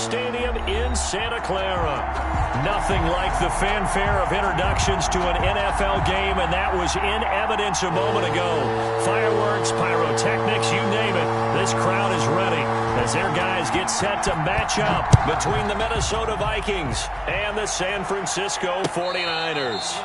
Stadium in Santa Clara. Nothing like the fanfare of introductions to an NFL game, and that was in evidence a moment ago. Fireworks, pyrotechnics, you name it. This crowd is ready as their guys get set to match up between the Minnesota Vikings and the San Francisco 49ers.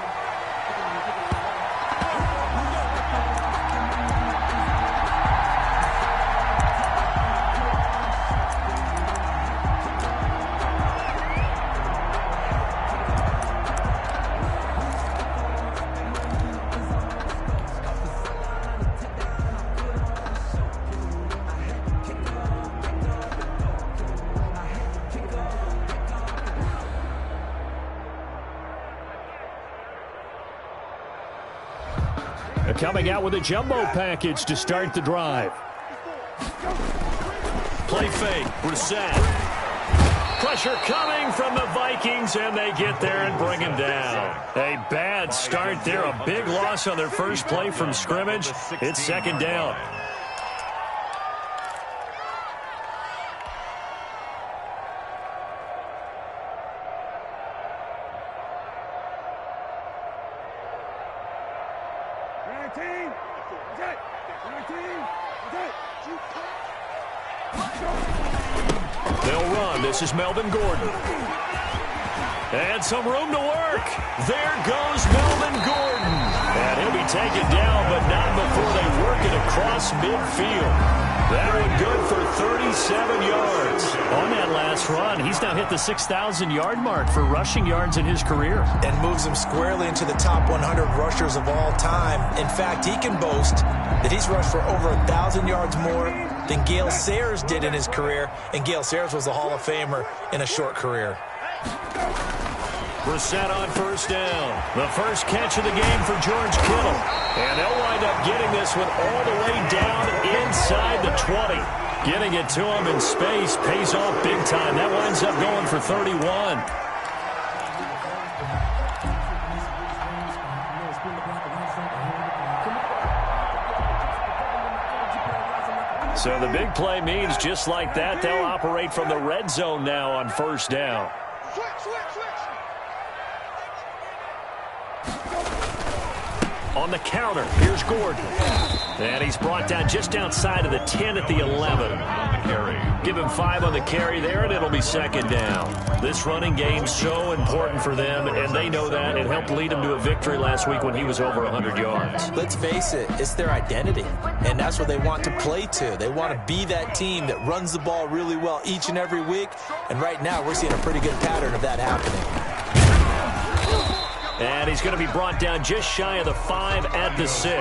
Coming out with a jumbo package to start the drive. Play fake. Brissett. Pressure coming from the Vikings, and they get there and bring him down. A bad start there. A big loss on their first play from scrimmage. It's second down. They'll run. This is Melvin Gordon. And some room to work. There goes Melvin Gordon. And he'll be taken down, but not before they work it across midfield. That one good for 37 yards. On that last run, he's now hit the 6,000-yard mark for rushing yards in his career. And moves him squarely into the top 100 rushers of all time. In fact, he can boast that he's rushed for over 1,000 yards more than Gale Sayers did in his career. And Gale Sayers was a Hall of Famer in a short career. Brissett on first down. The first catch of the game for George Kittle. And they'll wind up getting this one all the way down inside the 20. Getting it to him in space pays off big time. That winds up going for 31. So the big play means just like that, they'll operate from the red zone now on first down. On the counter, here's Gordon. And he's brought down just outside of the 10 at the 11. Give him 5 on the carry there, and it'll be second down. This running game's so important for them, and they know that. It helped lead them to a victory last week when he was over 100 yards. Let's face it, it's their identity, and that's what they want to play to. They want to be that team that runs the ball really well each and every week, and right now we're seeing a pretty good pattern of that happening. And he's going to be brought down just shy of the 5 at the 6.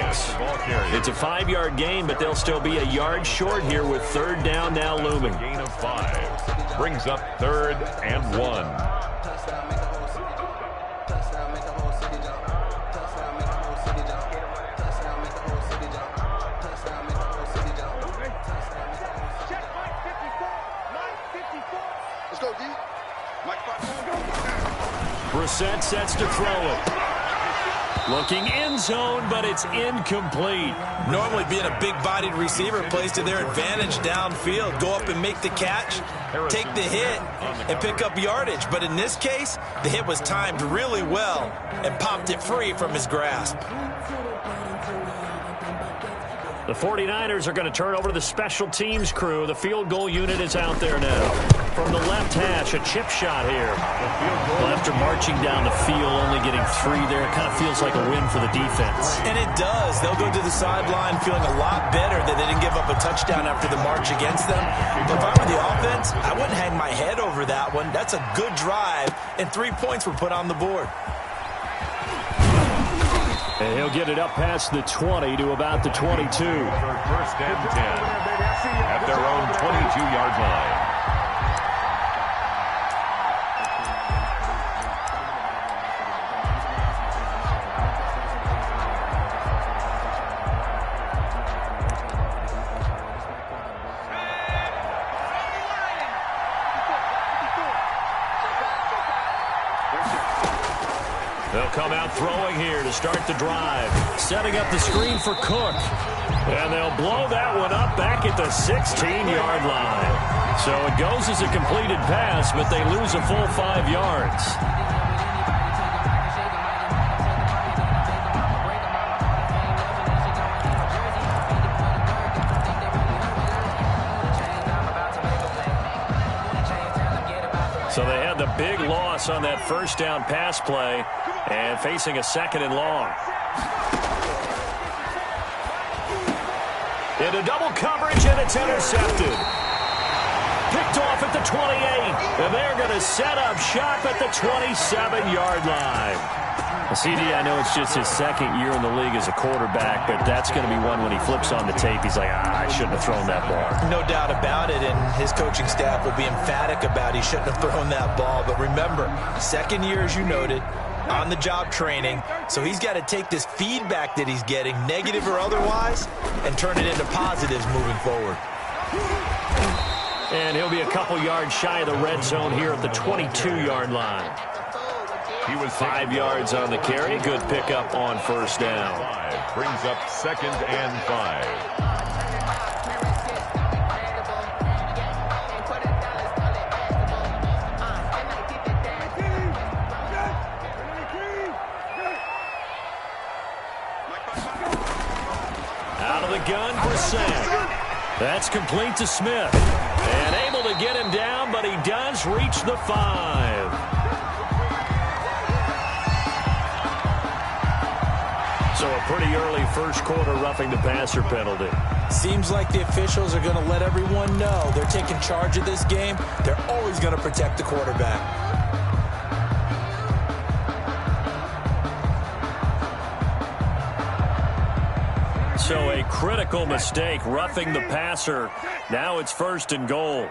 It's a 5-yard gain, but they'll still be a yard short here with third down now looming. Gain of 5 brings up 3rd and 1. Brissett sets to throw it. Looking end zone, but it's incomplete. Normally being a big-bodied receiver plays to their advantage downfield. Go up and make the catch, take the hit, and pick up yardage. But in this case, the hit was timed really well and popped it free from his grasp. The 49ers are going to turn over to the special teams crew. The field goal unit is out there now. From the left hash, a chip shot here. Well, after marching down the field, only getting 3 there, it kind of feels like a win for the defense. And it does. They'll go to the sideline feeling a lot better that they didn't give up a touchdown after the march against them. But if I were the offense, I wouldn't hang my head over that one. That's a good drive, and 3 points were put on the board. And he'll get it up past the 20 to about the 22. First and 10 at their own 22-yard line. They'll come out throwing here to start the drive. Setting up the screen for Cook. And they'll blow that one up back at the 16-yard line. So it goes as a completed pass, but they lose a full 5 yards. So they had the big loss on that first down pass play and facing a 2nd and long. Into double coverage, and it's intercepted. Picked off at the 28, and they're going to set up shop at the 27-yard line. CD, I know it's just his 2nd year in the league as a quarterback, but that's going to be one when he flips on the tape. He's like, I shouldn't have thrown that ball. No doubt about it, and his coaching staff will be emphatic about he shouldn't have thrown that ball. But remember, 2nd year, as you noted, on-the-job training, so he's got to take this feedback that he's getting, negative or otherwise, and turn it into positives moving forward. And he'll be a couple yards shy of the red zone here at the 22-yard line. He was 5 yards on the carry. Good pickup on first down. Brings up 2nd and 5. Out of the gun, Brissett. That's complete to Smith. And able to get him down, but he does reach the 5. So a pretty early first quarter roughing the passer penalty. Seems like the officials are going to let everyone know they're taking charge of this game. They're always going to protect the quarterback. So a critical mistake, roughing the passer. Now it's 1st and goal.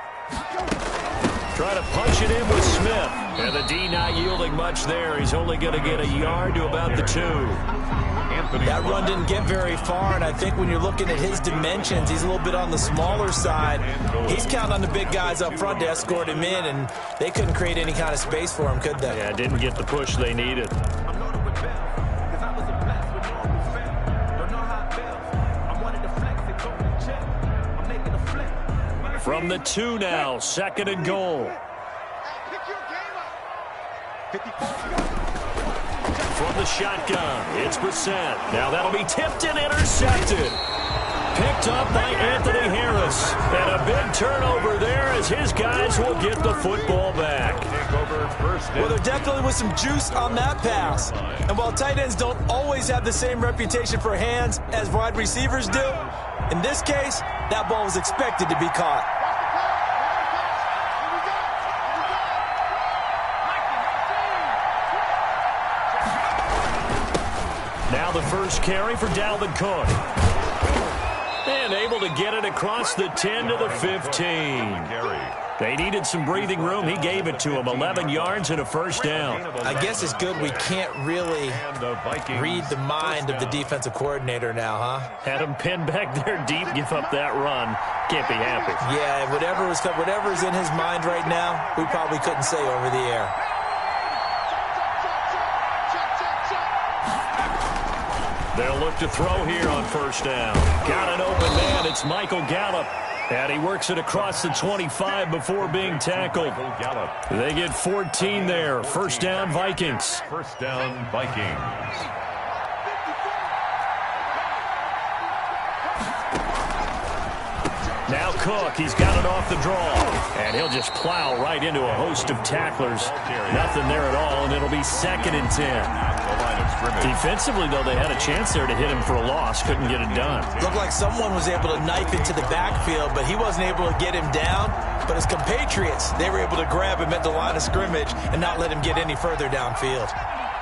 Try to punch it in with Smith. And the D not yielding much there. He's only going to get a yard to about the 2. That run didn't get very far, and I think when you're looking at his dimensions, he's a little bit on the smaller side. He's counting on the big guys up front to escort him in, and they couldn't create any kind of space for him, could they? Yeah, didn't get the push they needed. From the 2 now, 2nd and goal. From the shotgun, it's Brissett. Now that'll be tipped and intercepted. Picked up by Anthony Harris. And a big turnover there as his guys will get the football back. Well, there definitely was some juice on that pass. And while tight ends don't always have the same reputation for hands as wide receivers do, in this case, that ball was expected to be caught. Now the first carry for Dalvin Cook. And able to get it across the 10 to the 15. They needed some breathing room. He gave it to them. 11 yards and a first down. I guess it's good we can't really read the mind of the defensive coordinator now, huh? Had him pinned back there deep, give up that run. Can't be happy. Yeah, whatever's in his mind right now, we probably couldn't say over the air. They'll look to throw here on first down. Got an open man. It's Michael Gallup. And he works it across the 25 before being tackled. They get 14 there. First down, Vikings. First down, Vikings. Now Cook, he's got it off the draw. And he'll just plow right into a host of tacklers. Nothing there at all, and it'll be 2nd and 10. Defensively, though, they had a chance there to hit him for a loss. Couldn't get it done. Looked like someone was able to knife into the backfield, but he wasn't able to get him down. But his compatriots, they were able to grab him at the line of scrimmage and not let him get any further downfield.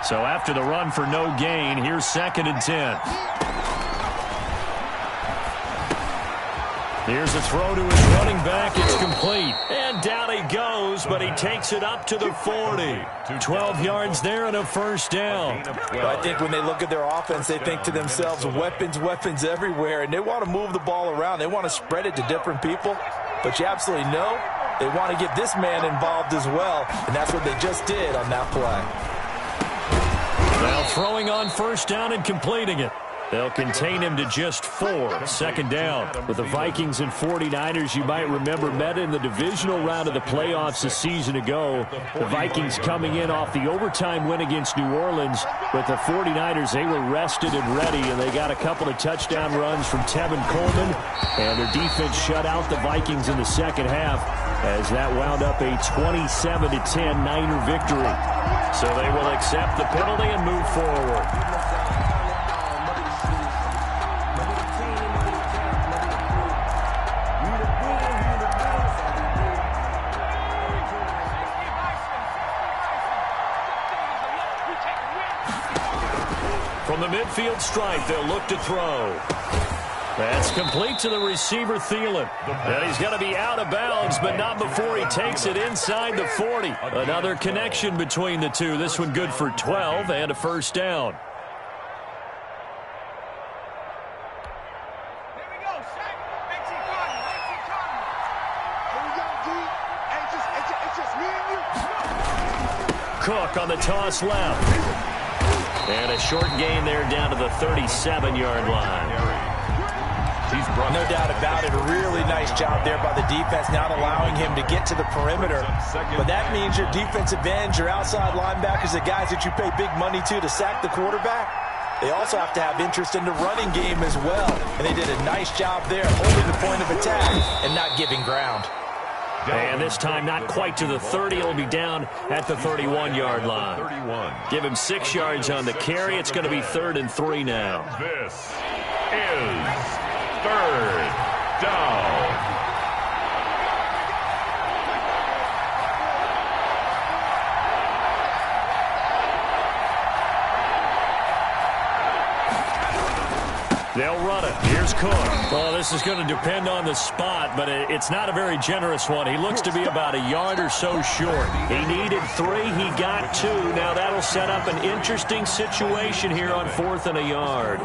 So after the run for no gain, here's 2nd and 10. Here's a throw to his running back. It's complete. And down he goes, but he takes it up to the 40. 12 yards there and a first down. Well, I think when they look at their offense, they think to themselves, weapons, weapons everywhere. And they want to move the ball around. They want to spread it to different people. But you absolutely know they want to get this man involved as well. And that's what they just did on that play. Now throwing on first down and completing it. They'll contain him to just 4. Second down. With the Vikings and 49ers, you might remember, met in the divisional round of the playoffs a season ago. The Vikings coming in off the overtime win against New Orleans. But the 49ers, they were rested and ready, and they got a couple of touchdown runs from Tevin Coleman. And their defense shut out the Vikings in the second half as that wound up a 27-10 Niner victory. So they will accept the penalty and move forward. From the midfield stripe, they'll look to throw. That's complete to the receiver, Thielen. And he's going to be out of bounds, but not before he takes it inside the 40. Another connection between the two. This one good for 12 and a first down. Cook on the toss left. And a short gain there down to the 37-yard line. No doubt about it. A really nice job there by the defense, not allowing him to get to the perimeter. But that means your defensive ends, your outside linebackers, the guys that you pay big money to sack the quarterback, they also have to have interest in the running game as well. And they did a nice job there, holding the point of attack and not giving ground. And this time not quite to the 30. It'll be down at the 31-yard line. Give him 6 yards on the carry. It's going to be 3rd and 3 now. This is 3rd down. They'll run it. Here's Cook. Well, this is going to depend on the spot, but it's not a very generous one. He looks to be about a yard or so short. He needed 3. He got 2. Now that'll set up an interesting situation here on 4th and a yard.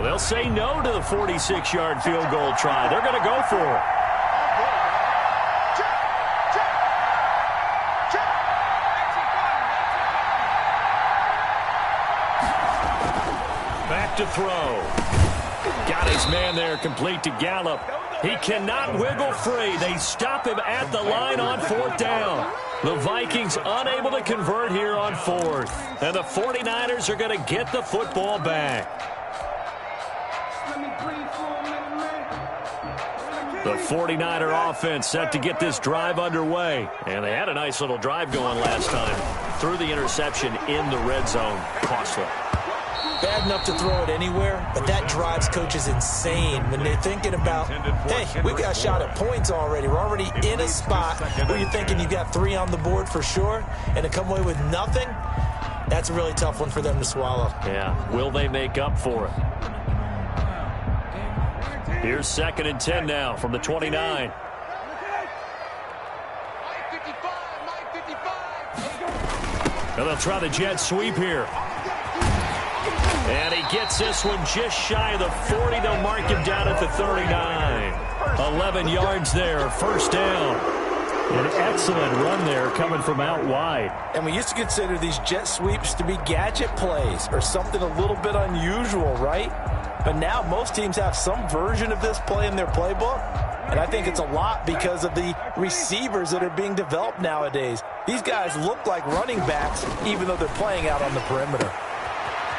They'll say no to the 46-yard field goal try. They're going to go for it. Back to throw. Got his man there, complete to Gallup. He cannot wiggle free. They stop him at the line on 4th down. The Vikings unable to convert here on 4th. And the 49ers are going to get the football back. The 49er offense set to get this drive underway. And they had a nice little drive going last time. Threw the interception in the red zone. Costly. Bad enough to throw it anywhere, but that drives coaches insane when they're thinking about, hey, we got a shot at points already. We're already in a spot where you're thinking you got 3 on the board for sure, and to come away with nothing, that's a really tough one for them to swallow. Yeah, will they make up for it? Here's 2nd and 10 now from the 29. And they'll try the jet sweep here. And he gets this one just shy of the 40. They'll mark him down at the 39. 11 yards there, first down. An excellent run there coming from out wide. And we used to consider these jet sweeps to be gadget plays or something a little bit unusual, right? But now most teams have some version of this play in their playbook. And I think it's a lot because of the receivers that are being developed nowadays. These guys look like running backs even though they're playing out on the perimeter.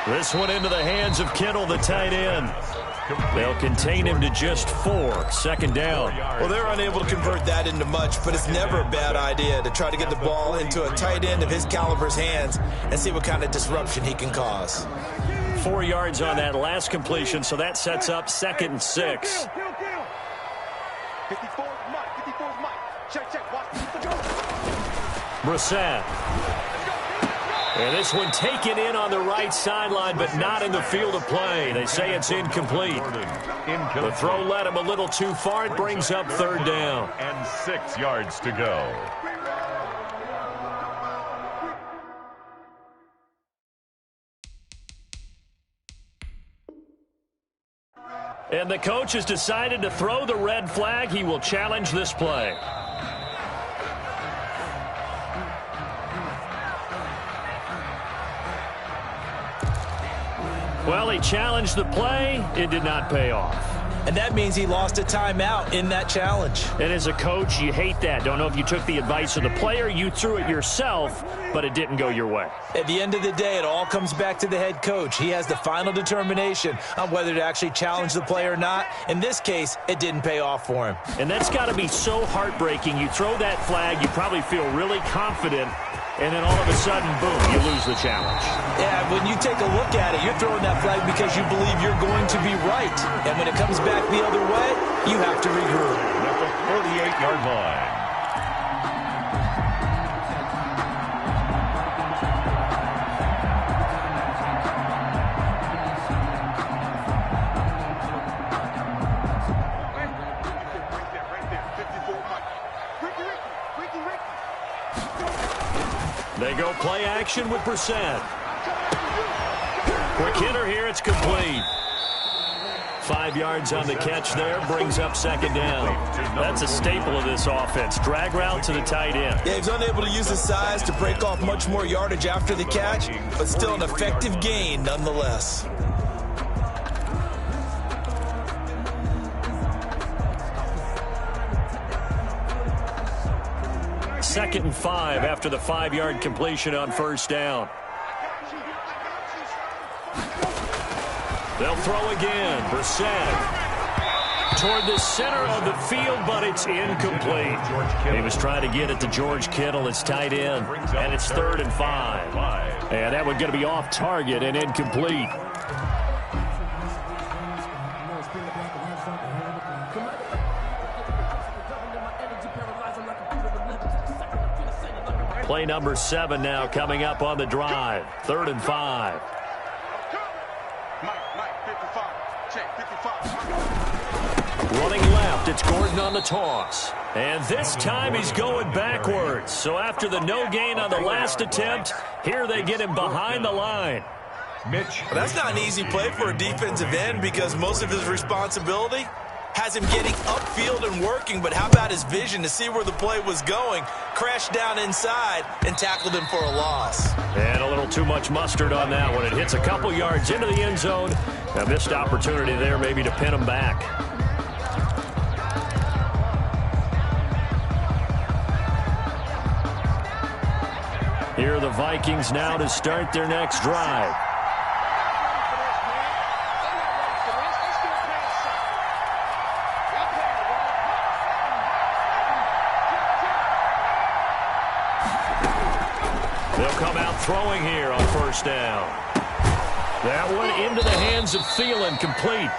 This one into the hands of Kittle, the tight end. They'll contain him to just 4. Second down. Well, they're unable to convert that into much, but it's never a bad idea to try to get the ball into a tight end of his caliber's hands and see what kind of disruption he can cause. 4 yards on that last completion, so that sets up 2nd and 6. Brissett. And this one taken in on the right sideline, but not in the field of play. They say it's incomplete. The throw led him a little too far. It brings up 3rd down. And 6 yards to go. And the coach has decided to throw the red flag. He will challenge this play. Well, he challenged the play. It did not pay off. And that means he lost a timeout in that challenge. And as a coach, you hate that. Don't know if you took the advice of the player, you threw it yourself, but it didn't go your way. At the end of the day, it all comes back to the head coach. He has the final determination on whether to actually challenge the play or not. In this case, it didn't pay off for him. And that's got to be so heartbreaking. You throw that flag, you probably feel really confident, and then all of a sudden, boom, you lose the challenge. Yeah, when you take a look at it, you're throwing that flag because you believe you're going to be right. And when it comes back the other way, you have to regroup. At the 48-yard line. They go play action with Brissett. Quick hitter here, it's complete. 5 yards on the catch there, brings up second down. That's a staple of this offense. Drag route to the tight end. Yeah, he's unable to use his size to break off much more yardage after the catch, but still an effective gain nonetheless. Second and 5 after the 5-yard completion on first down. They'll throw again. Brissett toward the center of the field, but it's incomplete. He was trying to get it to George Kittle, his tight end, and it's 3rd and 5. And that one's going to be off target and incomplete. Play number 7 now coming up on the drive. 3rd and 5. Running left, it's Gordon on the toss. And this time he's going backwards. So after the no gain on the last attempt, here they get him behind the line. Mitch. Well, that's not an easy play for a defensive end because most of his responsibility has him getting upfield and working, but how about his vision to see where the play was going, crashed down inside, and tackled him for a loss. And a little too much mustard on that one. It hits a couple yards into the end zone. A missed opportunity there maybe to pin him back. Here are the Vikings now to start their next drive. Throwing here on first down. That one into the hands of Thielen, complete.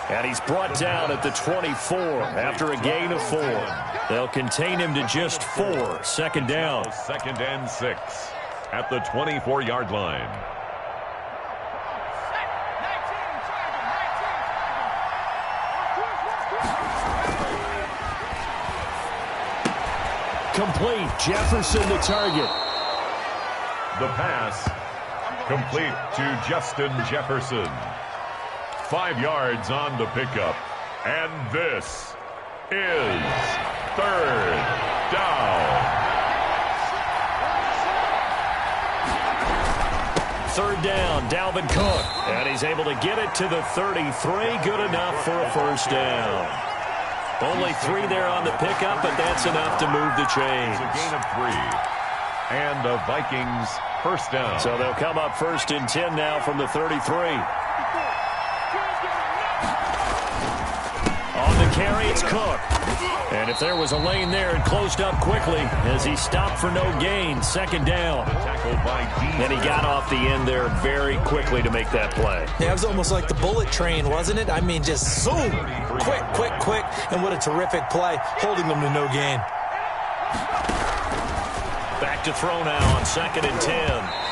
And he's brought down at the 24 after a gain of 4. They'll contain him to just 4. Second down. 2nd and 6 at the 24-yard line. Complete. Jefferson the target. The pass complete to Justin Jefferson. 5 yards on the pickup. And this is 3rd down. 3rd down, Dalvin Cook. And he's able to get it to the 33. Good enough for a first down. Only 3 there on the pickup, but that's enough to move the chains. It's a gain of 3. And the Vikings first down. So they'll come up 1st and 10 now from the 33. On the carry, it's Cook. And if there was a lane there, it closed up quickly as he stopped for no gain. 2nd down. And he got off the end there very quickly to make that play. Yeah, it was almost like the bullet train, wasn't it? I mean, just zoom. Quick, quick, quick. And what a terrific play, holding them to no gain. Back to throw now on 2nd and 10.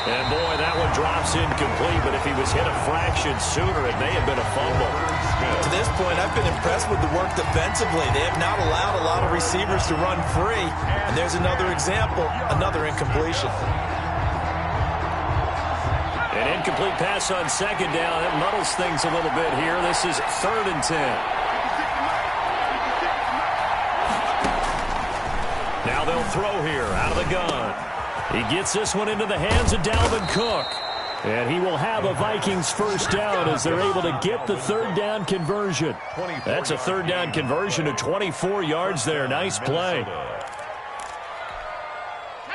And boy, that one drops incomplete, but if he was hit a fraction sooner, it may have been a fumble. To this point, I've been impressed with the work defensively. They have not allowed a lot of receivers to run free. And there's another example, another incompletion. An incomplete pass on second down. That muddles things a little bit here. This is 3rd and 10. Now they'll throw here out of the gun. He gets this one into the hands of Dalvin Cook. And he will have a Vikings first down as they're able to get the 3rd down conversion. That's a 3rd down conversion to 24 yards there. Nice play.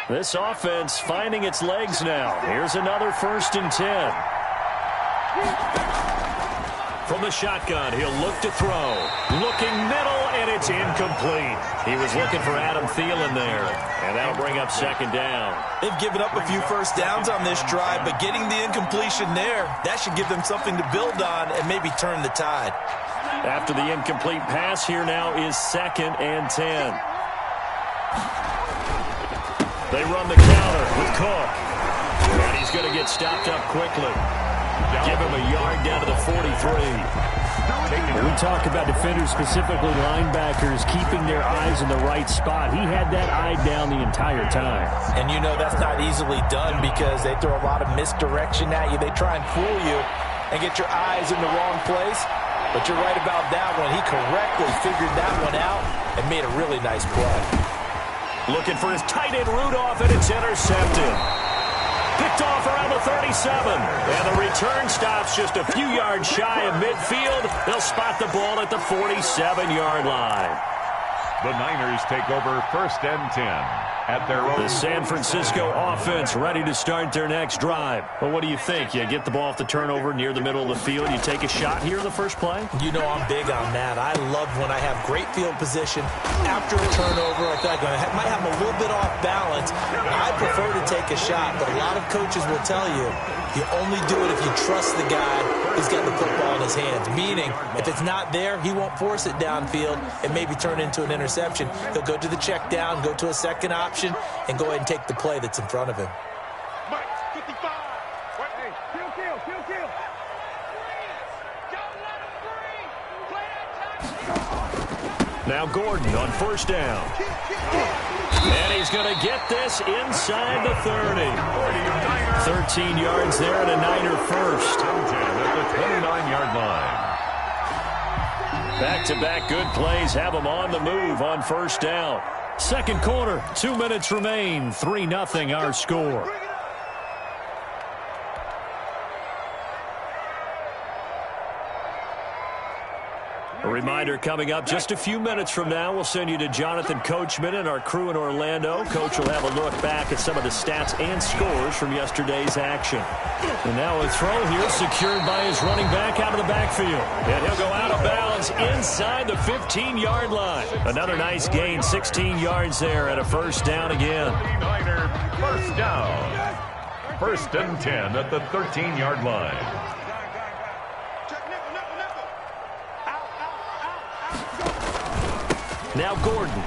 This offense finding its legs now. Here's another 1st and 10. From the shotgun, he'll look to throw. Looking middle, and it's incomplete. He was looking for Adam Thielen there, and that'll bring up 2nd down. They've given up a few first downs on this drive, but getting the incompletion there, that should give them something to build on and maybe turn the tide. After the incomplete pass, here now is 2nd and 10. They run the counter with Cook, and he's going to get stopped up quickly. Give him a yard down to the 43. We talk about defenders, specifically linebackers, keeping their eyes in the right spot. He had that eye down the entire time. And you know that's not easily done because they throw a lot of misdirection at you. They try and fool you and get your eyes in the wrong place. But you're right about that one. He correctly figured that one out and made a really nice play. Looking for his tight end Rudolph, and it's intercepted. Picked off around the 37. And the return stops just a few yards shy of midfield. They'll spot the ball at the 47-yard line. The Niners take over 1st and 10 at their own. The San Francisco offense ready to start their next drive. Well, what do you think? You get the ball off the turnover near the middle of the field. You take a shot here in the first play? You know I'm big on that. I love when I have great field position after a turnover. I feel like I might have a little bit off balance. I prefer to take a shot, but a lot of coaches will tell you you only do it if you trust the guy who's got the football in his hands. Meaning, if it's not there, he won't force it downfield and maybe turn into an interception. He'll go to the check down, go to a second option, and go ahead and take the play that's in front of him. Now Gordon on 1st down. And he's going to get this inside the 30. 13 yards there and a Niner first. At the 29-yard line. Back-to-back good plays have them on the move on 1st down. Second quarter, 2 minutes remain. 3-0 our score. A reminder coming up just a few minutes from now. We'll send you to Jonathan Coachman and our crew in Orlando. Coach will have a look back at some of the stats and scores from yesterday's action. And now a throw here secured by his running back out of the backfield. And he'll go out of bounds inside the 15-yard line. Another nice gain, 16 yards there and a 1st down again. Niner first down. 1st and 10 at the 13-yard line. Now Gordon.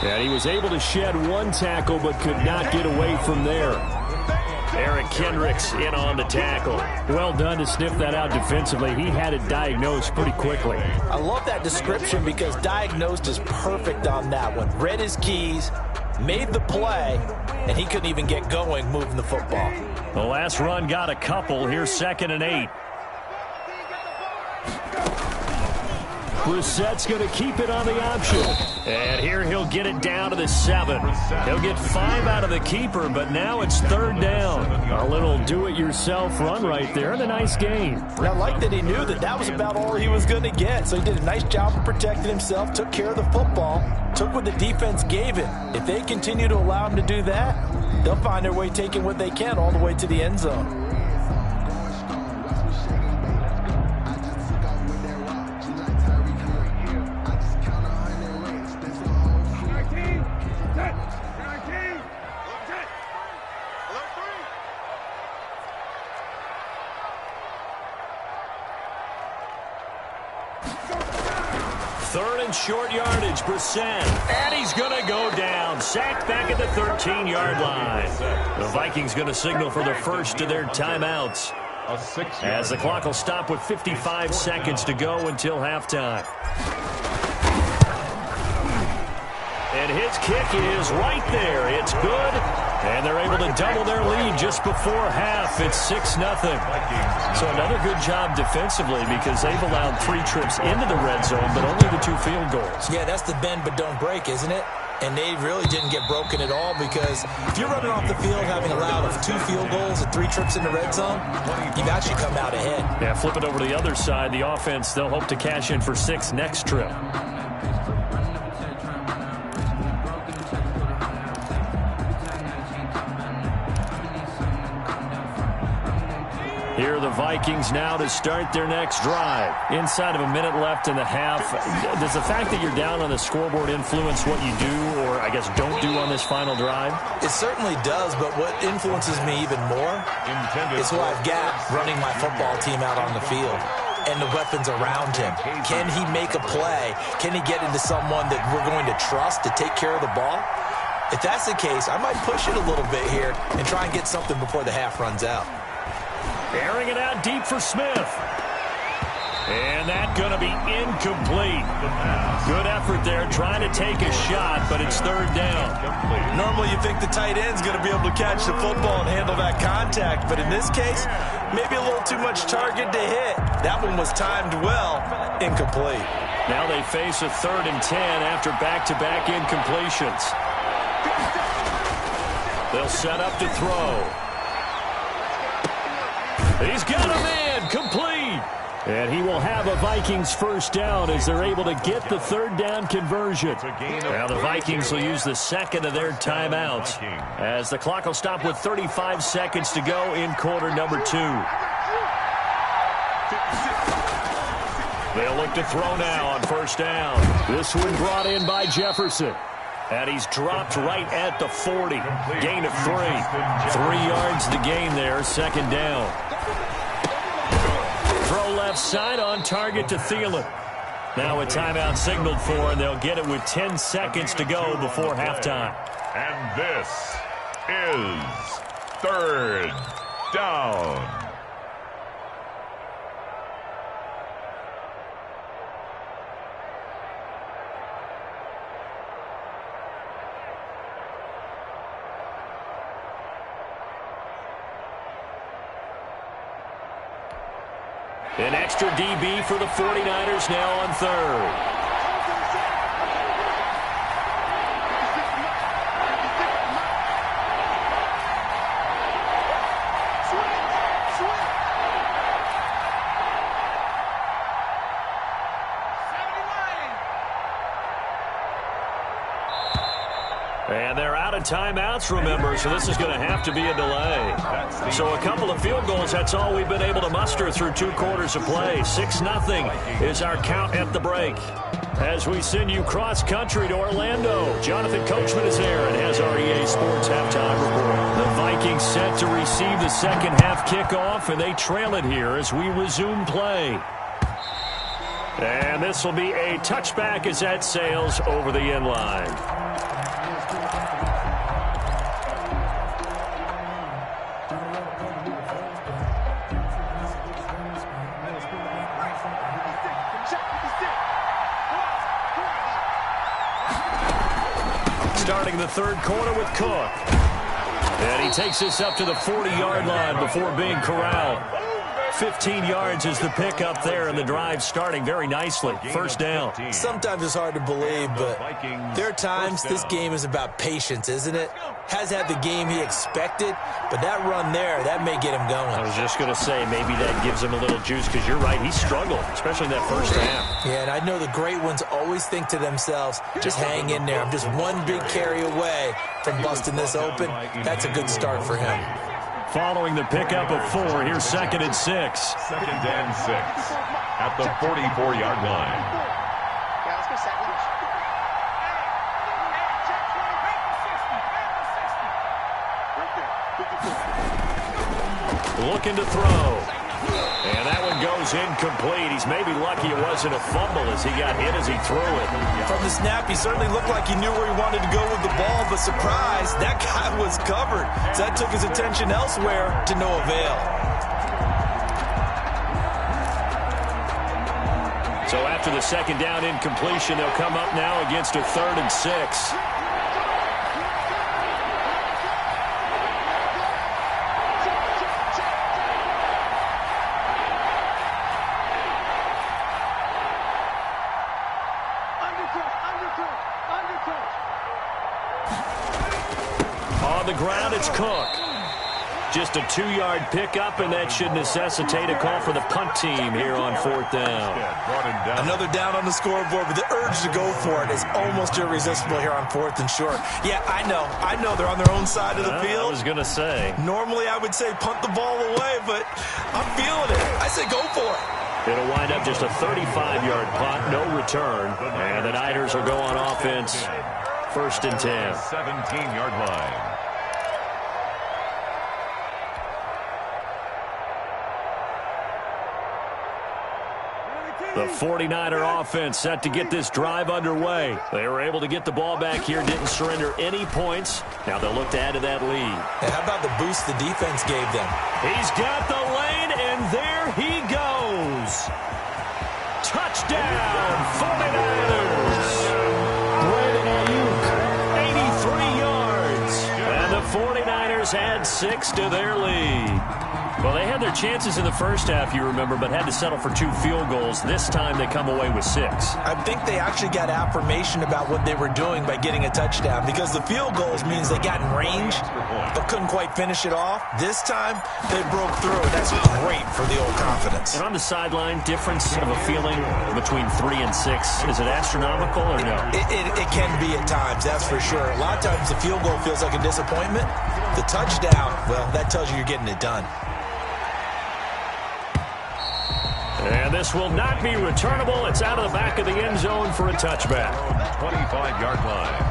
And he was able to shed one tackle but could not get away from there. Eric Kendricks in on the tackle. Well done to sniff that out defensively. He had it diagnosed pretty quickly. I love that description because diagnosed is perfect on that one. Read his keys, made the play, and he couldn't even get going moving the football. The last run got a couple. Here's 2nd and 8. Brissett's going to keep it on the option. And here he'll get it down to the 7. He'll get 5 out of the keeper, but now it's 3rd down. A little do-it-yourself run right there and a nice gain. And I like that he knew that that was about all he was going to get. So he did a nice job of protecting himself, took care of the football, took what the defense gave him. If they continue to allow him to do that, they'll find their way taking what they can all the way to the end zone. Short yardage, Brissett, and he's going to go down. Sacked back at the 13-yard line. The Vikings going to signal for the first of their timeouts as the clock will stop with 55 seconds to go until halftime. And his kick is right there. It's good, And they're able to double their lead just before half. It's 6-0. So another good job defensively because they've allowed 3 trips into the red zone, but only the 2 field goals. Yeah, that's the bend but don't break, isn't it? And they really didn't get broken at all because if you're running off the field having allowed 2 field goals and 3 trips in the red zone, you've actually come out ahead. Yeah, flip it over to the other side. The offense, they'll hope to cash in for 6 next trip. Here are the Vikings now to start their next drive. Inside of a minute left in the half, does the fact that you're down on the scoreboard influence what you do or, I guess, don't do on this final drive? It certainly does, but what influences me even more is who I've got running my football team out on the field and the weapons around him. Can he make a play? Can he get into someone that we're going to trust to take care of the ball? If that's the case, I might push it a little bit here and try and get something before the half runs out. Airing it out deep for Smith. And that's going to be incomplete. Good effort there trying to take a shot, but it's 3rd down. Normally you think the tight end's going to be able to catch the football and handle that contact, but in this case, maybe a little too much target to hit. That one was timed well, incomplete. Now they face a 3rd and 10 after back-to-back incompletions. They'll set up to throw. He's got a man, complete. And he will have a Vikings 1st down as they're able to get the 3rd down conversion. Now the Vikings will use the 2nd of their timeouts as the clock will stop with 35 seconds to go in quarter number 2. They'll look to throw now on 1st down. This one brought in by Jefferson. And he's dropped right at the 40. Gain of 3. 3 yards to gain there, 2nd down. Throw left side on target to Thielen. Now a timeout signaled for, and they'll get it with 10 seconds to go before halftime. And this is 3rd down. An extra DB for the 49ers now on 3rd. And they're out of timeouts, remember, so this is going to have to be a delay. So a couple of field goals, that's all we've been able to muster through 2 quarters of play. 6-0 is our count at the break. As we send you cross-country to Orlando, Jonathan Coachman is there and has our EA Sports halftime report. The Vikings set to receive the 2nd half kickoff, and they trail it here as we resume play. And this will be a touchback as that sails over the end line. Starting the 3rd quarter with Cook. And he takes this up to the 40-yard line before being corralled. 15 yards is the pickup there, and the drive starting very nicely. 1st down. Sometimes it's hard to believe, but there are times this game is about patience, isn't it? Has had the game he expected, but that run there, that may get him going. I was just going to say, maybe that gives him a little juice, because you're right, he struggled, especially in that 1st half. Yeah, and I know the great ones always think to themselves, just hang in there. I'm just one big carry away from busting this open. That's a good start for him. Following the pickup of 4, here's 2nd and 6. 2nd and 6 at the 44-yard line. Looking to throw. And that one goes incomplete. He's maybe lucky it wasn't a fumble as he got hit as he threw it. From the snap, he certainly looked like he knew where he wanted to go with the ball, but surprise, that guy was covered. So that took his attention elsewhere to no avail. So after the 2nd down incompletion, they'll come up now against a 3rd and 6. on the ground, it's Cook. Just a 2-yard pickup, and that should necessitate a call for the punt team here on 4th down. Another down on the scoreboard, but the urge to go for it is almost irresistible here on 4th and short. Yeah, I know they're on their own side of the field. I was going to say. Normally I would say punt the ball away, but I'm feeling it. I say go for it. It'll wind up just a 35-yard punt, no return. And the Niners will go on offense, 1st and 10. 17-yard line. The 49er offense set to get this drive underway. They were able to get the ball back here, didn't surrender any points. Now they'll look to add to that lead. And how about the boost the defense gave them? He's got the lane, and there he goes. Touchdown, 49ers. Brandon Ayuk, 83 yards. And the 49ers add 6 to their lead. Well, they had their chances in the first half, you remember, but had to settle for 2 field goals. This time they come away with 6. I think they actually got affirmation about what they were doing by getting a touchdown, because the field goals means they got in range but couldn't quite finish it off. This time they broke through, and that's great for the old confidence. And on the sideline, difference of a feeling between 3 and 6, is it astronomical or no? It can be at times, that's for sure. A lot of times the field goal feels like a disappointment. The touchdown, well, that tells you you're getting it done. And this will not be returnable. It's out of the back of the end zone for a touchback. 25-yard line.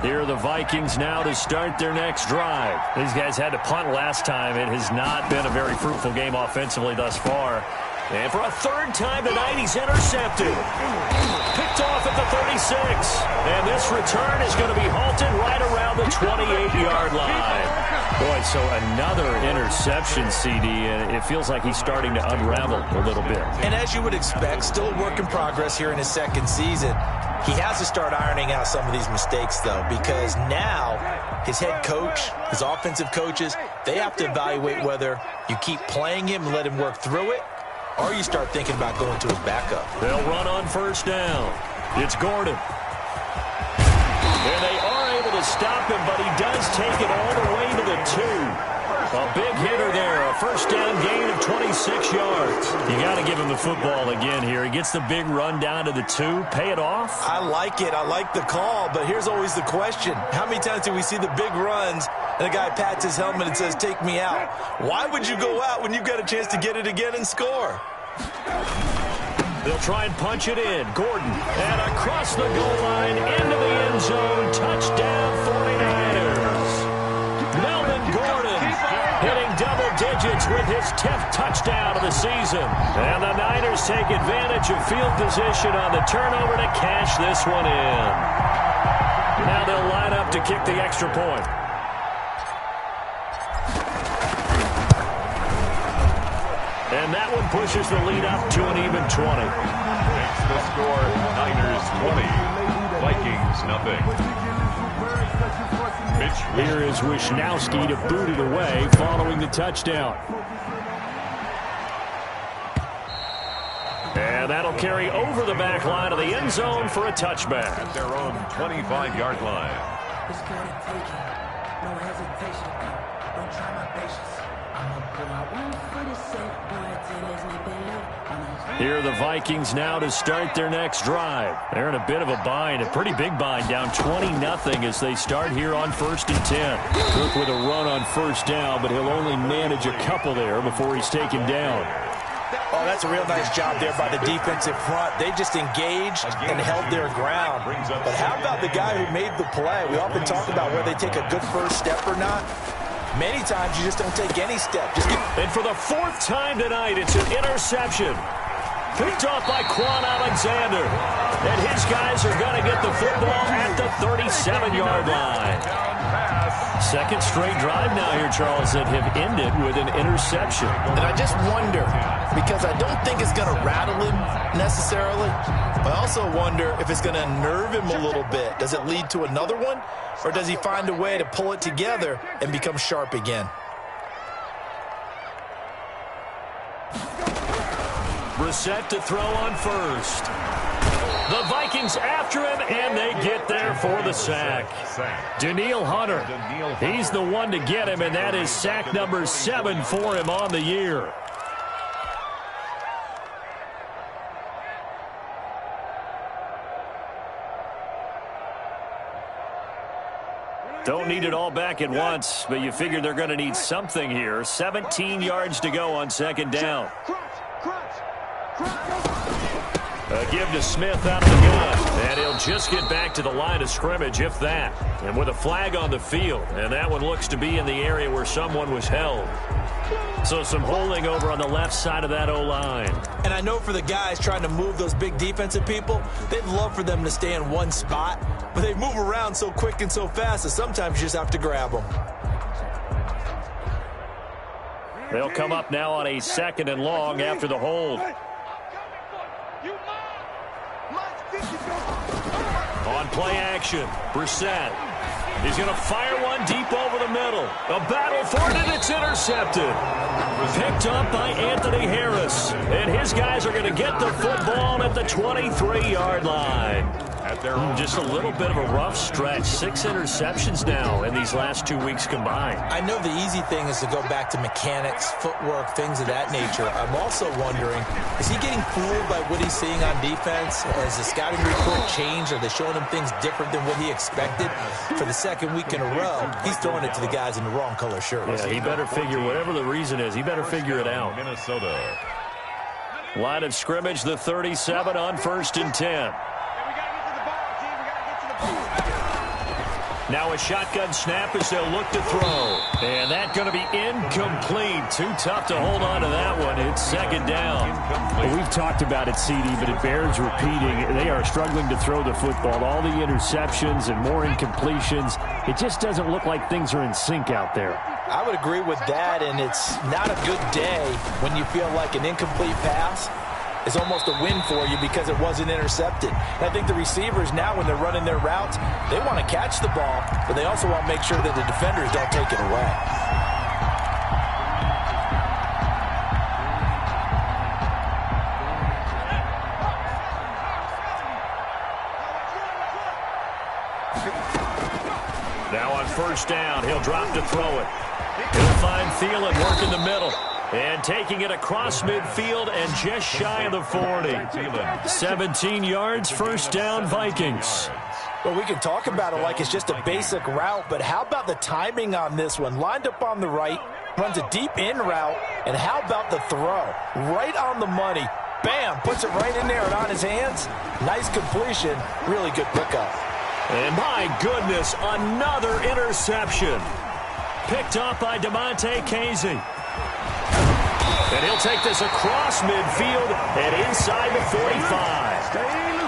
Here are the Vikings now to start their next drive. These guys had to punt last time. It has not been a very fruitful game offensively thus far. And for a 3rd time tonight, he's intercepted. Picked off at the 36. And this return is going to be halted right around the 28-yard line. Boy, so another interception, CD, and it feels like he's starting to unravel a little bit. And as you would expect, still a work in progress here in his 2nd season. He has to start ironing out some of these mistakes, though, because now his head coach, his offensive coaches, they have to evaluate whether you keep playing him and let him work through it, or you start thinking about going to his backup. They'll run on 1st down. It's Gordon. And they are able to stop him, but he does take it all the way to the 2. A big hitter there, a 1st down gain of 26 yards. You got to give him the football again here. He gets the big run down to the 2. Pay it off? I like it. I like the call, but here's always the question. How many times do we see the big runs and a guy pats his helmet and says, take me out? Why would you go out when you've got a chance to get it again and score? They'll try and punch it in. Gordon, and across the goal line, into the end zone. Touchdown, 49ers. Melvin Gordon hitting double digits with his 10th touchdown of the season. And the Niners take advantage of field position on the turnover to cash this one in. Now they'll line up to kick the extra point. And that one pushes the lead up to an even 20. Makes the score Niners 20, Vikings nothing. Here is Wisnowski to boot it away following the touchdown. And that'll carry over the back line of the end zone for a touchback. At their own 25-yard line. It's good at taking, no hesitation. Don't try my patience. I'ma pull out one for the sake, boy, till there's nothing left. Here are the Vikings now to start their next drive. They're in a bit of a bind, a pretty big bind, down 20-0 as they start here on 1st and 10. Cook with a run on 1st down, but he'll only manage a couple there before he's taken down. Oh, that's a real nice job there by the defensive front. They just engaged and held their ground. But how about the guy who made the play? We often talk about whether they take a good first step or not. Many times you just don't take any step. And for the 4th time tonight, it's an interception. Picked off by Quan Alexander. And his guys are going to get the football at the 37-yard line. 2nd straight drive now here, Charles, that have ended with an interception. And I just wonder, because I don't think it's going to rattle him necessarily, but I also wonder if it's going to unnerve him a little bit. Does it lead to another one, or does he find a way to pull it together and become sharp again? Brissett to throw on 1st. The Vikings after him, and they get there for the sack. Danielle Hunter, he's the one to get him, and that is sack number 7 for him on the year. Don't need it all back at once, but you figure they're going to need something here. 17 yards to go on second down. A give to Smith out of the gun, and he'll just get back to the line of scrimmage, if that. And with a flag on the field, and that one looks to be in the area where someone was held. So some holding over on the left side of that O-line. And I know for the guys trying to move those big defensive people, they'd love for them to stay in one spot, but they move around so quick and so fast that sometimes you just have to grab them. They'll come up now on a 2nd and long after the hold. On play action, Brissett. He's going to fire one deep over the middle. A battle for it, and it's intercepted. Picked up by Anthony Harris. And his guys are going to get the football at the 23-yard line. Just a little bit of a rough stretch. 6 interceptions now in these last 2 weeks combined. I know the easy thing is to go back to mechanics, footwork, things of that nature. I'm also wondering, is he getting fooled by what he's seeing on defense? Has the scouting report changed? Are they showing him things different than what he expected? For the 2nd week in a row, he's throwing it to the guys in the wrong color shirts. Yeah, he better figure, whatever the reason is, he better figure it out. Minnesota. Line of scrimmage, the 37 on 1st and 10. Now a shotgun snap as they'll look to throw. And that's going to be incomplete. Too tough to hold on to that one. It's 2nd down. Well, we've talked about it, CD, but it bears repeating. They are struggling to throw the football. All the interceptions and more incompletions. It just doesn't look like things are in sync out there. I would agree with that, and it's not a good day when you feel like an incomplete pass is almost a win for you because it wasn't intercepted. And I think the receivers now, when they're running their routes, they want to catch the ball, but they also want to make sure that the defenders don't take it away. Now on 1st down, he'll drop to throw it. He'll find Thielen work in the middle. And taking it across midfield and just shy of the 40. 17 yards, 1st down, Vikings. Well, we can talk about it like it's just a basic route, but how about the timing on this one? Lined up on the right, runs a deep in route, and how about the throw? Right on the money. Bam, puts it right in there and on his hands. Nice completion, really good pickup. And my goodness, another interception. Picked up by DeMonte Casey. And he'll take this across midfield and inside the 45.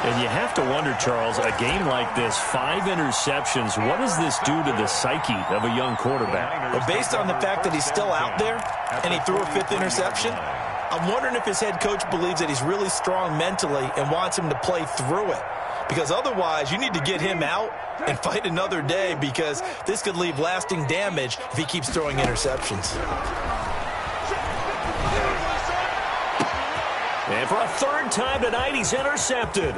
And you have to wonder, Charles, a game like this, 5 interceptions, what does this do to the psyche of a young quarterback? Well, based on the fact that he's still out there and he threw a 5th interception, I'm wondering if his head coach believes that he's really strong mentally and wants him to play through it. Because otherwise, you need to get him out and fight another day, because this could leave lasting damage if he keeps throwing interceptions. And for a 3rd time tonight, he's intercepted.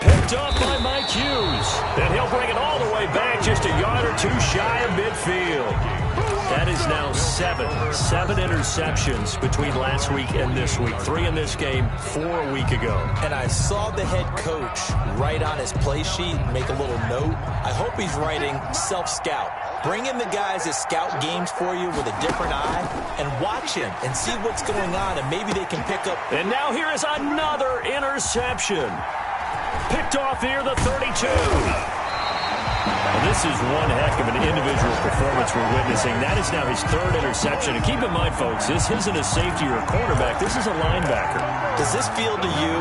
Picked up by Mike Hughes. And he'll bring it all the way back just a yard or 2 shy of midfield. That is now 7 interceptions between last week and this week. 3 in this game, 4 a week ago. And I saw the head coach write on his play sheet, make a little note. I hope he's writing self-scout. Bring in the guys that scout games for you with a different eye and watch him and see what's going on, and maybe they can pick up. And now here is another interception. Picked off near the 32. Now, this is one heck of an individual performance we're witnessing. That is now his 3rd interception. And keep in mind, folks, this isn't a safety or a cornerback. This is a linebacker. Does this feel to you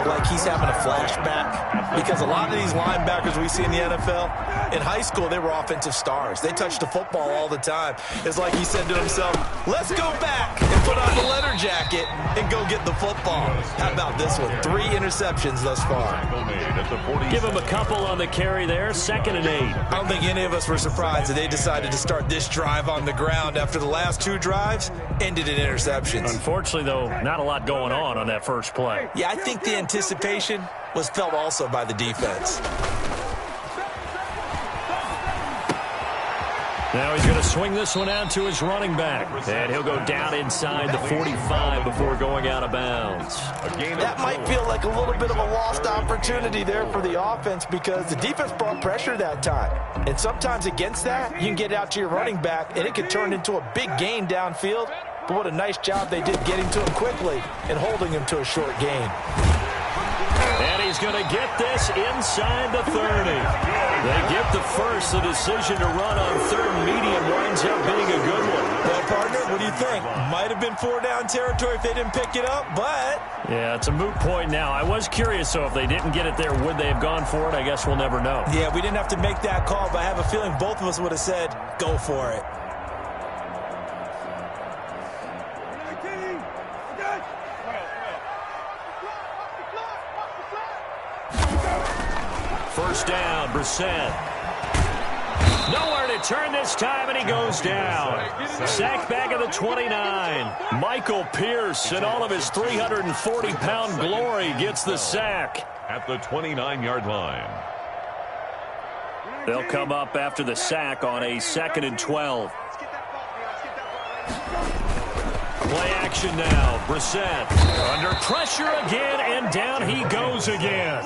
like he's having a flashback? Because a lot of these linebackers we see in the NFL, in high school, they were offensive stars. They touched the football all the time. It's like he said to himself, let's go back and put on the leather jacket and go get the football. How about this one? 3 interceptions thus far. Give him a couple on the carry there. 2nd and 8. I don't think any of us were surprised that they decided to start this drive on the ground after the last 2 drives ended in interceptions. Unfortunately, though, not a lot going on that first play. Yeah, I think the anticipation was felt also by the defense. Now he's going to swing this one out to his running back. And he'll go down inside the 45 before going out of bounds. That might feel like a little bit of a lost opportunity there for the offense because the defense brought pressure that time. And sometimes against that, you can get out to your running back, and it could turn into a big gain downfield. But what a nice job they did getting to him quickly and holding him to a short gain. And he's going to get this inside the 30. They get the first. The decision to run on 3rd and medium winds up being a good one. Well, partner, what do you think? Might have been 4-down territory if they didn't pick it up, but... Yeah, it's a moot point now. I was curious, so if they didn't get it there, would they have gone for it? I guess we'll never know. Yeah, we didn't have to make that call, but I have a feeling both of us would have said, go for it. First down, Brissett. Nowhere to turn this time, and he goes down. Sacked back at the 29. Michael Pierce, in all of his 340-pound glory, gets the sack. At the 29-yard line. They'll come up after the sack on a 2nd and 12. Play action now. Brissett under pressure again, and down he goes again.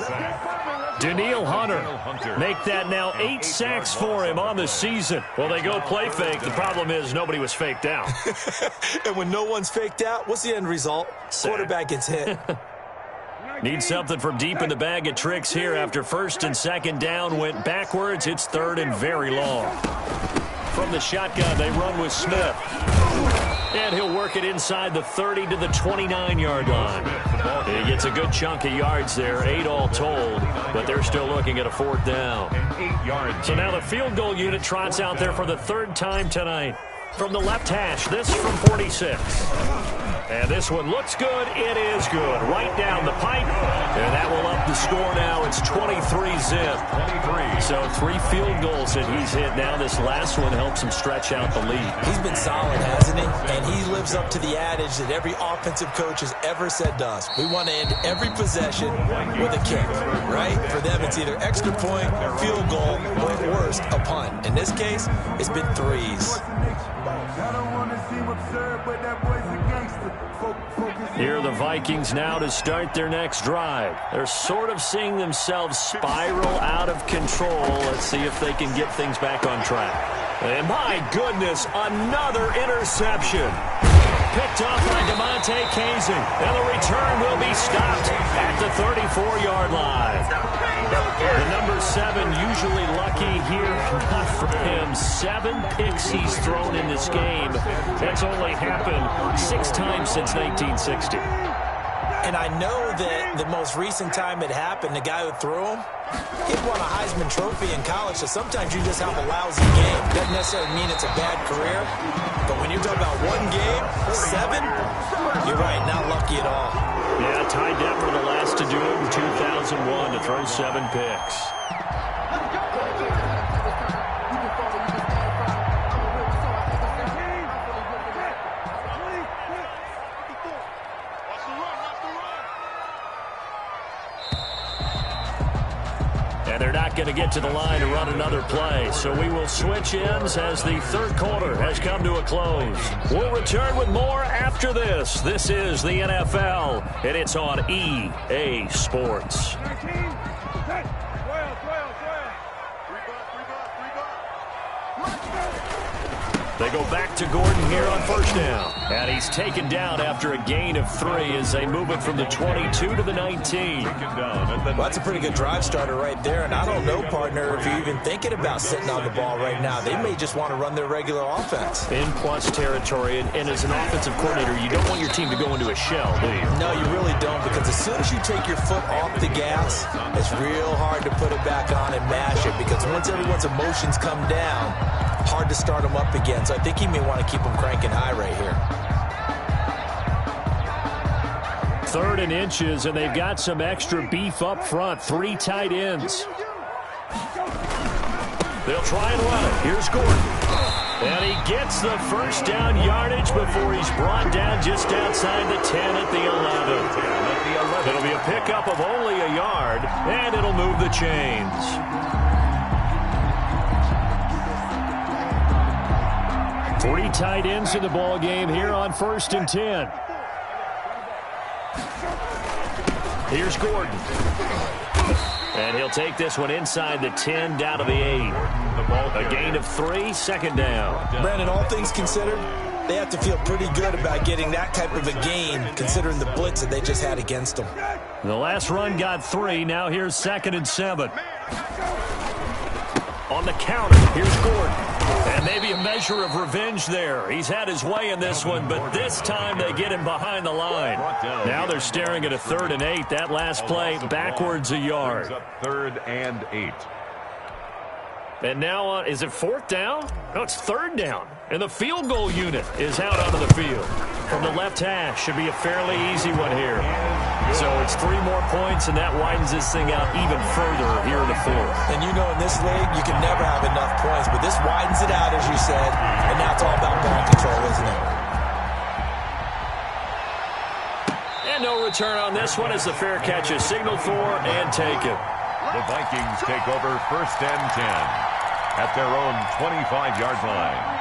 Danielle Hunter make that now 8 sacks for him on the season. Well, they go play fake. The problem is nobody was faked out. And when no one's faked out, what's the end result? Sack. Quarterback gets hit. Need something from deep in the bag of tricks here after 1st and 2nd down went backwards. It's 3rd and very long. From the shotgun, they run with Smith. And he'll work it inside the 30 to the 29-yard line. He gets a good chunk of yards there, 8 all told, but they're still looking at a 4th down. So now the field goal unit trots out there for the 3rd time tonight. From the left hash, this from 46. And this one looks good. It is good. Right down the pipe. And that will up the score now. It's 23-zip. So 3 field goals that he's hit now. This last one helps him stretch out the lead. He's been solid, hasn't he? And he lives up to the adage that every offensive coach has ever said to us. We want to end every possession with a kick, right? For them, it's either extra point, field goal, or at worst, a punt. In this case, it's been 3s. Here are the Vikings now to start their next drive. They're sort of seeing themselves spiral out of control. Let's see if they can get things back on track. And my goodness, another interception. Picked off by DeMonte Casey. And the return will be stopped at the 34-yard line. The number 7 usually lucky here. Not for him. 7 picks he's thrown in this game. That's only happened 6 times since 1960. And I know that the most recent time it happened, the guy who threw him, he won a Heisman Trophy in college, so sometimes you just have a lousy game. Doesn't necessarily mean it's a bad career, but when you're talking about 1 game, 7, you're right, not lucky at all. Yeah, Ty Detmer, the last to do it in 2001 to throw 7 picks. And they're not going to get to the line to run another play. So we will switch ends as the 3rd quarter has come to a close. We'll return with more after this. This is the NFL, and it's on EA Sports. They go back to Gordon here on 1st down. And he's taken down after a gain of 3 as they move it from the 22 to the 19. Well, that's a pretty good drive starter right there. And I don't know, partner, if you're even thinking about sitting on the ball right now. They may just want to run their regular offense. In plus territory. And as an offensive coordinator, you don't want your team to go into a shell, do you? No, you really don't, because as soon as you take your foot off the gas, it's real hard to put it back on and mash it, because once everyone's emotions come down, hard to start them up again. So I think he may want to keep them cranking high right here. 3rd and inches, and they've got some extra beef up front. 3 tight ends. They'll try and run it. Here's Gordon. And he gets the first down yardage before he's brought down just outside the 10 at the 11. It'll be a pickup of only a yard, and it'll move the chains. Three tight ends in the ball game here on 1st and 10. Here's Gordon. And he'll take this one inside the 10 down to the 8. A gain of 3, second down. Brandon, all things considered, they have to feel pretty good about getting that type of a gain considering the blitz that they just had against them. The last run got 3. Now here's 2nd and 7. On the counter, here's Gordon. And maybe a measure of revenge there. He's had his way in this one, but this time they get him behind the line. Now they're staring at a 3rd and 8. That last play backwards a yard. 3rd and 8. And now, is it 4th down? No, it's 3rd down. And the field goal unit is out onto the field. From the left hash, should be a fairly easy one here. So it's 3 more points, and that widens this thing out even further here in the 4th. And you know in this league, you can never have enough points, but this widens it out, as you said, and now it's all about ball control, isn't it? And no return on this one as the fair catch is signaled for and taken. The Vikings take over 1st and 10 at their own 25-yard line.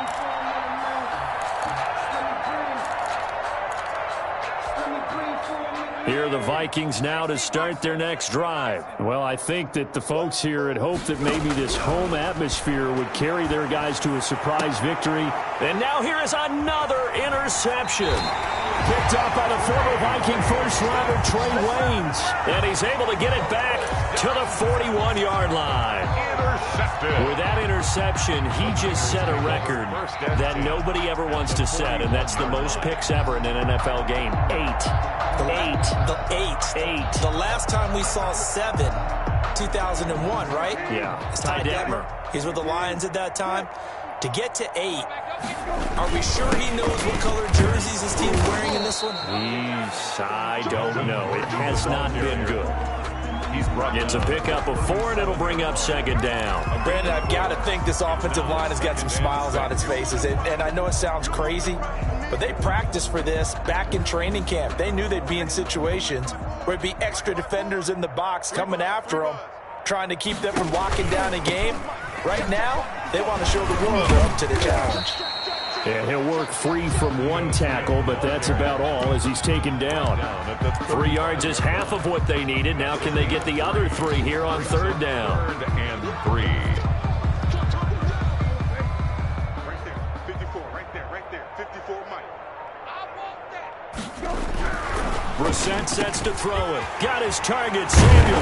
Here are the Vikings now to start their next drive. Well, I think that the folks here had hoped that maybe this home atmosphere would carry their guys to a surprise victory. And now here is another interception. Picked up by the former Viking first-rounder Trey Waynes. And he's able to get it back to the 41-yard line. Intercepted. With that interception, he just set a record that nobody ever wants to set, and that's the most picks ever in an NFL game. 8. The last time we saw 7, 2001, right? Yeah. It's Ty Detmer. He's with the Lions at that time. To get to 8, are we sure he knows what color jerseys his team's wearing in this one? I don't know. It has not been good. It's a pickup of 4, and it'll bring up 2nd down. Brandon, I've got to think this offensive line has got some smiles on its faces. And I know it sounds crazy, but they practiced for this back in training camp. They knew they'd be in situations where it'd be extra defenders in the box coming after them, trying to keep them from locking down a game. Right now, they want to show the world they're up to the challenge. And he'll work free from 1 tackle, but that's about all as he's taken down. 3 yards is half of what they needed. Now can they get the other 3 here on 3rd down? 3rd and 3. Right there, 54, right there, 54, Mike. I want that. Brissett sets to throw it. Got his target, Samuel.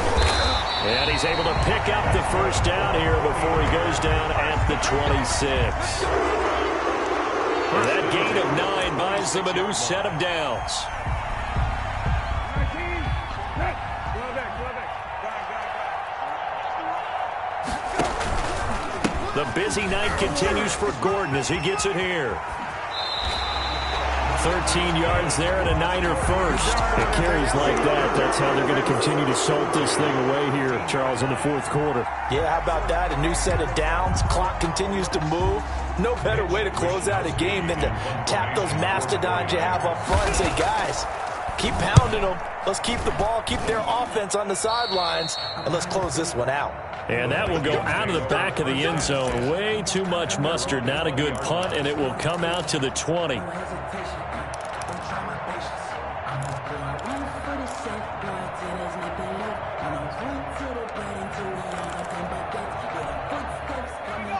And he's able to pick up the first down here before he goes down at the 26. That gain of 9 buys them a new set of downs. The busy night continues for Gordon as he gets it here. 13 yards there and a Niner first. It carries like that. That's how they're going to continue to salt this thing away here, Charles, in the 4th quarter. Yeah, how about that? A new set of downs. Clock continues to move. No better way to close out a game than to tap those mastodons you have up front and say, guys, keep pounding them. Let's keep the ball, keep their offense on the sidelines, and let's close this one out. And that will go out of the back of the end zone. Way too much mustard. Not a good punt, and it will come out to the 20.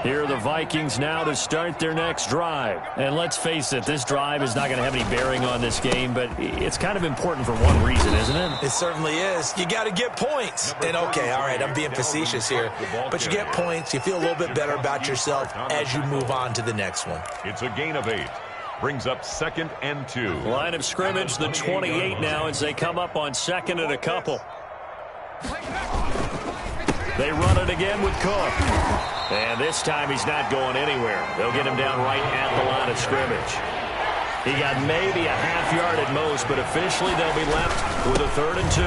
Here are the Vikings now to start their next drive. And let's face it, this drive is not going to have any bearing on this game, but it's kind of important for one reason, isn't it? It certainly is. You got to get points. And okay, all right, I'm being facetious here, but you get points, you feel a little bit better about yourself as you move on to the next one. It's a gain of 8. Brings up 2nd and 2. Line of scrimmage, the 28 now as they come up on 2nd and a couple. They run it again with Cook. And this time he's not going anywhere. They'll get him down right at the line of scrimmage. He got maybe a half yard at most, but officially they'll be left with a 3rd and 2.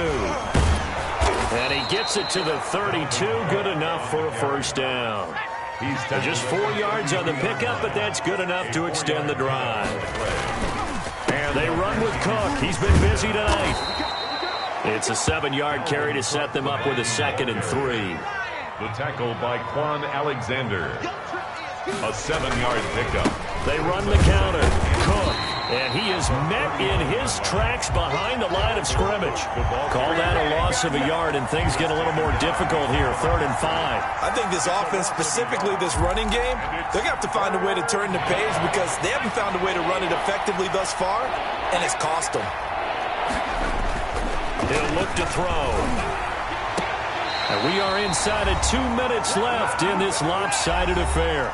And he gets it to the 32. Good enough for a first down. Just 4 yards on the pickup, but that's good enough to extend the drive. And they run with Cook. He's been busy tonight. It's a 7-yard carry to set them up with a 2nd and 3. The tackle by Quan Alexander. A 7-yard pickup. They run the counter. Cook. And he is met in his tracks behind the line of scrimmage. Call that a loss of a yard, and things get a little more difficult here. 3rd and 5. I think this offense, specifically this running game, they're going to have to find a way to turn the page because they haven't found a way to run it effectively thus far, and it's cost them. He'll look to throw. And we are inside of 2 minutes left in this lopsided affair.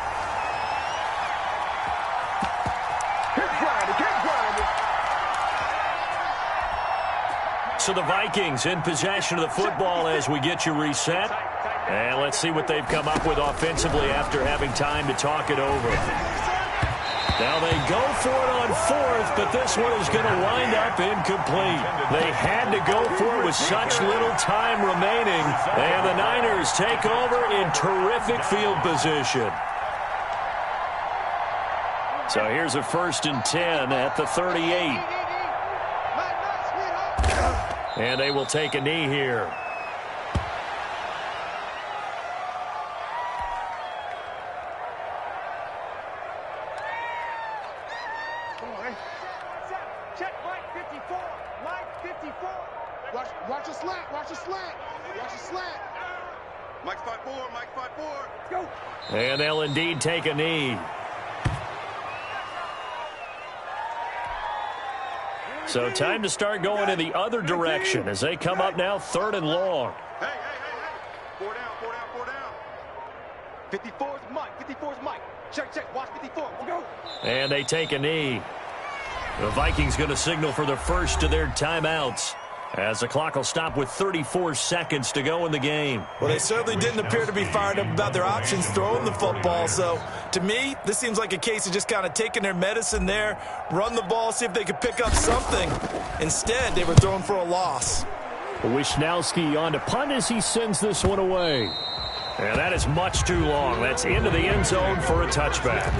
So the Vikings in possession of the football as we get you reset. And let's see what they've come up with offensively after having time to talk it over. Now they go for it on 4th, but this one is going to wind up incomplete. They had to go for it with such little time remaining. And the Niners take over in terrific field position. So here's a 1st and 10 at the 38. And they will take a knee here. Check right 54. Right 54. Watch a slant. Watch a slant. Watch a slant. Mike 5-4. Mike 5-4. Go. And they'll indeed take a knee. So time to start going in the other direction as they come up now 3rd and long. Hey. 4 down. 54's Mike. 54's Mike. Check. Watch 54. We'll go. And they take a knee. The Vikings going to signal for the first of their timeouts as the clock will stop with 34 seconds to go in the game. Well, they certainly didn't appear to be fired up about their options throwing the football. So, to me, this seems like a case of just kind of taking their medicine there, run the ball, see if they could pick up something. Instead, they were throwing for a loss. Wisnowski on to punt as he sends this one away. And that is much too long. That's into the end zone for a touchback.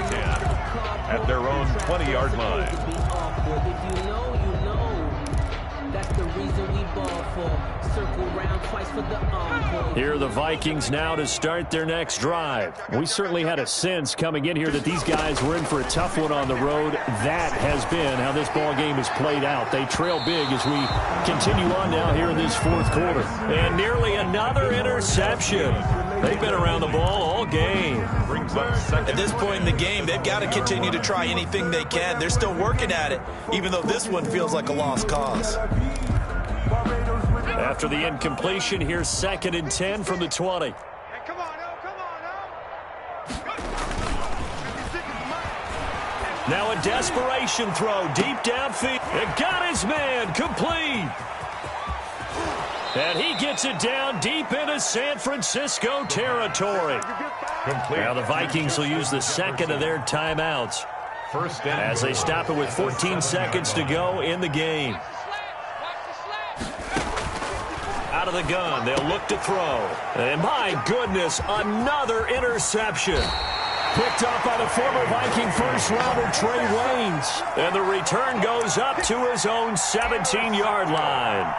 At their own 20-yard line. If you know, you know. That's the reason we ball for. Circle round twice for the encore. Here are the Vikings now to start their next drive. We certainly had a sense coming in here that these guys were in for a tough one on the road. That has been how this ball game has played out. They trail big as we continue on now here in this 4th quarter. And nearly another interception. They've been around the ball all game. At this point in the game, they've got to continue to try anything they can. They're still working at it, even though this one feels like a lost cause. After the incompletion, here's 2nd and 10 from the 20. Hey, come on, Now a desperation throw deep downfield. It got his man complete. And he gets it down deep into San Francisco territory. Now the Vikings will use the 2nd of their timeouts as they stop it with 14 seconds to go in the game. Out of the gun, they'll look to throw. And my goodness, another interception. Picked up by the former Viking first-rounder Trey Waynes. And the return goes up to his own 17-yard line.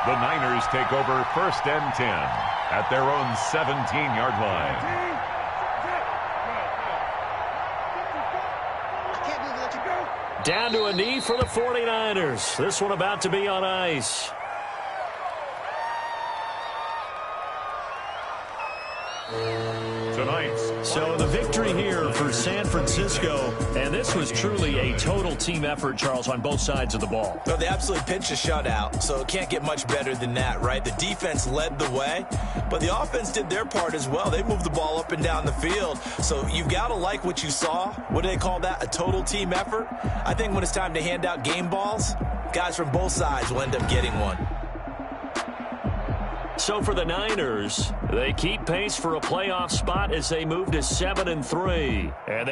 The Niners take over 1st and 10 at their own 17-yard line. Down to a knee for the 49ers. This one about to be on ice. So the victory here for San Francisco, and this was truly a total team effort, Charles, on both sides of the ball. No, they absolutely pitched a shutout, so it can't get much better than that, right? The defense led the way, but the offense did their part as well. They moved the ball up and down the field, so you've got to like what you saw. What do they call that, a total team effort? I think when it's time to hand out game balls, guys from both sides will end up getting one. So for the Niners, they keep pace for a playoff spot as they move to 7-3. And